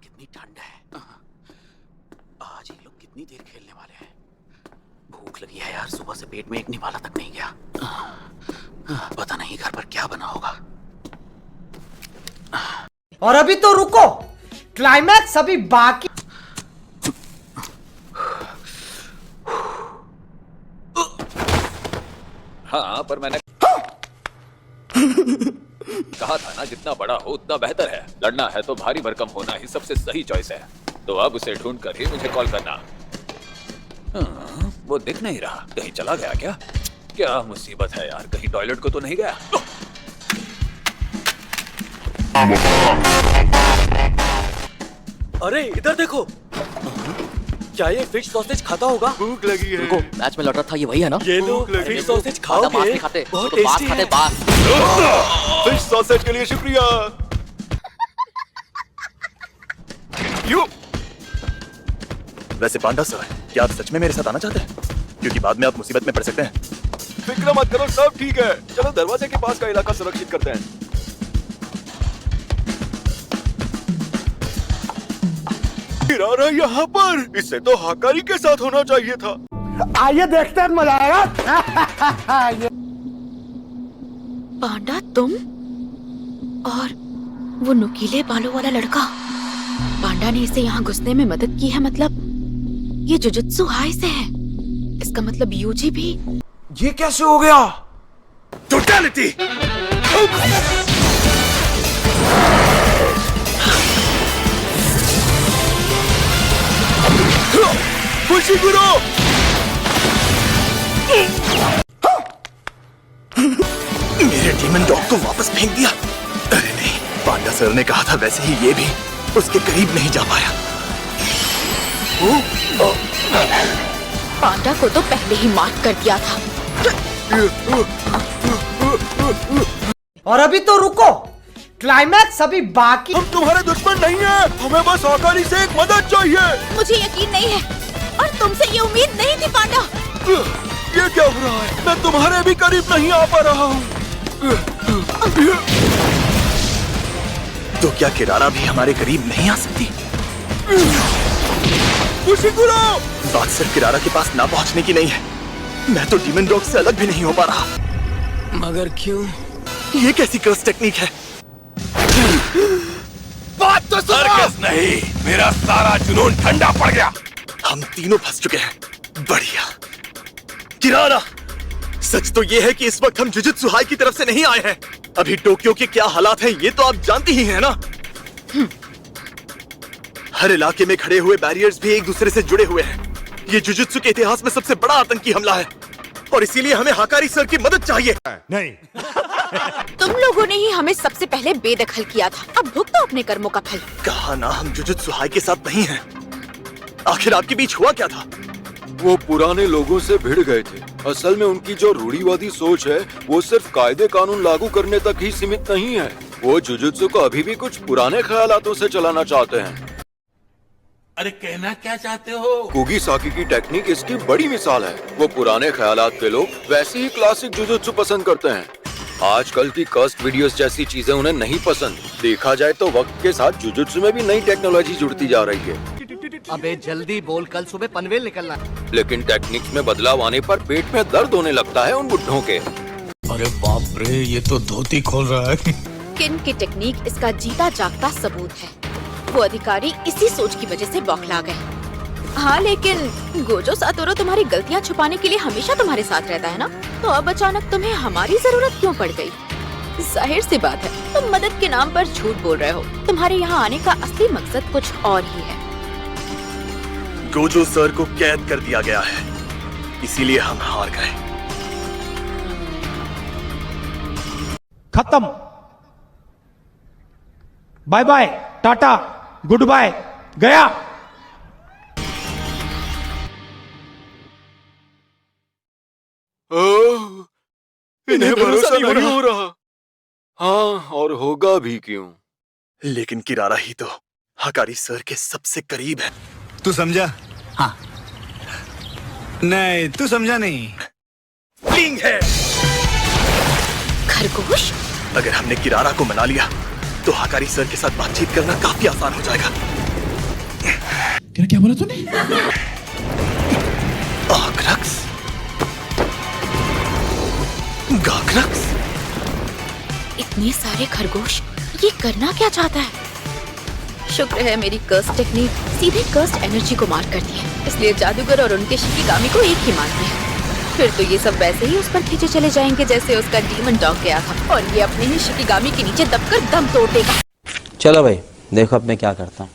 कितनी ठंड है। आज ये लोग कितनी देर खेलने वाले हैं। भूख लगी है यार, सुबह से पेट में एक निवाला तक नहीं गया। पता नहीं घर पर क्या बना होगा। और अभी तो रुको, क्लाइमैक्स अभी बाकी। हाँ, पर मैंने कहा था ना, जितना बड़ा हो उतना बेहतर है। लड़ना है तो भारी भरकम होना ही सबसे सही चॉइस है। तो अब उसे ढूंढ कर ही मुझे कॉल करना। वो दिख नहीं रहा, कहीं चला गया क्या? क्या मुसीबत है यार, कहीं टॉयलेट को तो नहीं गया? अरे इधर देखो, क्या ये फिश सॉसेज खाता होगा? भूख लगी है। रुको, मैच में लड़ रहा था ये वही है ना? ये लो फिश सॉसेज खाओगे? मांस नहीं खाते, बहुत तो बात टेस्टी खाते है। बात। फिश सॉसेज के लिए शुक्रिया। यू। वैसे पांडा सर, क्या आप सच में मेरे साथ आना चाहते हैं? क्योंकि बाद में आप मुसीबत में पड़ सकते हैं। फिक्र मत करो, सब ठीक है। चलो दरवाजे के पास का इलाका सुरक्षित करते हैं। किरारा यहाँ पर, इससे तो हाकारी के साथ होना चाहिए था। आइए देखते हैं, मजा आएगा। पांडा तुम और वो नुकीले बालों वाला लड़का, पांडा ने इसे यहाँ घुसने में मदद की है। मतलब ये जुजुत्सु हाई से है, इसका मतलब यूजी भी। ये कैसे हो गया? टोटलिटी। फुशिगुरो! मेरे डीमन डॉग को वापस फेंक दिया। अरे नहीं, पांडा सर ने कहा था वैसे ही ये भी उसके करीब नहीं जा पाया। पांडा को तो पहले ही मार्क कर दिया था। और अभी तो रुको, क्लाइमैक्स अभी बाकी। हम तुम्हारे दुश्मन नहीं हैं, हमें बस आकारी से एक मदद चाहिए। मुझे यकीन नहीं है और तुमसे ये उम्मीद नहीं थी पांडा। ये क्या हो रहा है? मैं तुम्हारे भी करीब नहीं आ पा रहा हूँ। तो क्या किरारा भी हमारे करीब नहीं आ सकती? फुशिगुरो! बात सिर्फ किरारा के पास ना पहुंचने की नहीं है, मैं तो डीमन डॉग से अलग भी नहीं हो पा रहा। मगर क्यों? ये कैसी कर्स टेक्निक है? बात तो सर्कस नहीं, मेरा सारा जुनून ठंडा पड़ गया। हम तीनों फंस चुके हैं। बढ़िया। किरारा, सच तो ये है कि इस वक्त हम जुजुत्सु हाई की तरफ से नहीं आए हैं। अभी टोक्यो के क्या हालात हैं ये तो आप जानती ही हैं ना। हर इलाके में खड़े हुए बैरियर्स भी एक दूसरे से जुड़े हुए हैं। ये जुजुत्सु के इतिहास में सबसे बड़ा आतंकी हमला है और इसीलिए हमें हाकारी सर की मदद चाहिए। नहीं। तुम लोगों ने ही हमें सबसे पहले बेदखल किया था, अब भुगतो अपने कर्मों का फल। कहा ना हम जुजुत्सु हाई के साथ नहीं हैं। आखिर आपके बीच हुआ क्या था? वो पुराने लोगों से भिड़ गए थे। असल में उनकी जो रूढ़िवादी सोच है वो सिर्फ कायदे कानून लागू करने तक ही सीमित नहीं है। वो जुजुत्सु को अभी भी कुछ पुराने ख्यालातों से चलाना चाहते हैं। अरे कहना क्या चाहते हो? कुगिसाकी की टेक्निक इसकी बड़ी मिसाल है। वो पुराने ख्यालात के लोग वैसे ही क्लासिक जुजुत्सु पसंद करते हैं। आजकल की कस्ट वीडियोस जैसी चीजें उन्हें नहीं पसंद। देखा जाए तो वक्त के साथ जुजुत्सु में भी नई टेक्नोलॉजी जुड़ती जा रही है। अबे जल्दी बोल, कल सुबह पनवेल निकलना। लेकिन टेक्निक्स में बदलाव आने पर पेट में दर्द होने लगता है उन बुड्ढों के। अरे बाप रे, ये तो धोती खोल रहा है। किन की टेक्निक इसका जीता जागता सबूत है। वो अधिकारी इसी सोच की वजह से बौखला गए। हाँ, लेकिन गोजो सातोरो तुम्हारी गलतियाँ छुपाने के लिए हमेशा तुम्हारे साथ रहता है ना, तो अब अचानक तुम्हें हमारी जरूरत क्यों पड़ गई? जाहिर सी बात है, तुम मदद के नाम पर झूठ बोल रहे हो। तुम्हारे यहाँ आने का असली मकसद कुछ और ही है। गोजो सर को कैद कर दिया गया है, इसीलिए हम हार गए। खत्म। Bye bye, tata, goodbye, गया। इन्हें भरोसा नहीं हो रहा। हाँ, और होगा भी क्यों? लेकिन किरारा ही तो हाकारी सर के सबसे करीब है। तू समझा? हाँ। नहीं, तू समझा नहीं। प्लिंग है। खरगोश? अगर हमने किरारा को मना लिया तो हाकारी सर के साथ बातचीत करना काफी आसान हो जाएगा। क्या बोला तूने? आक्रक्स, गाक्रक्स। इतने सारे खरगोश, ये करना क्या चाहता है? शुक्र है मेरी कर्स टेक्निक सीधे कर्स एनर्जी को मार करती है, इसलिए जादूगर और उनके शिकिगामी को एक ही मानते हैं। फिर तो ये सब वैसे ही उस पर खींचे चले जाएंगे जैसे उसका डीमन डॉग गया था, और ये अपने ही शिकिगामी के नीचे दबकर दम तोड़ देगा। चलो भाई देखो अब मैं क्या करता हूँ।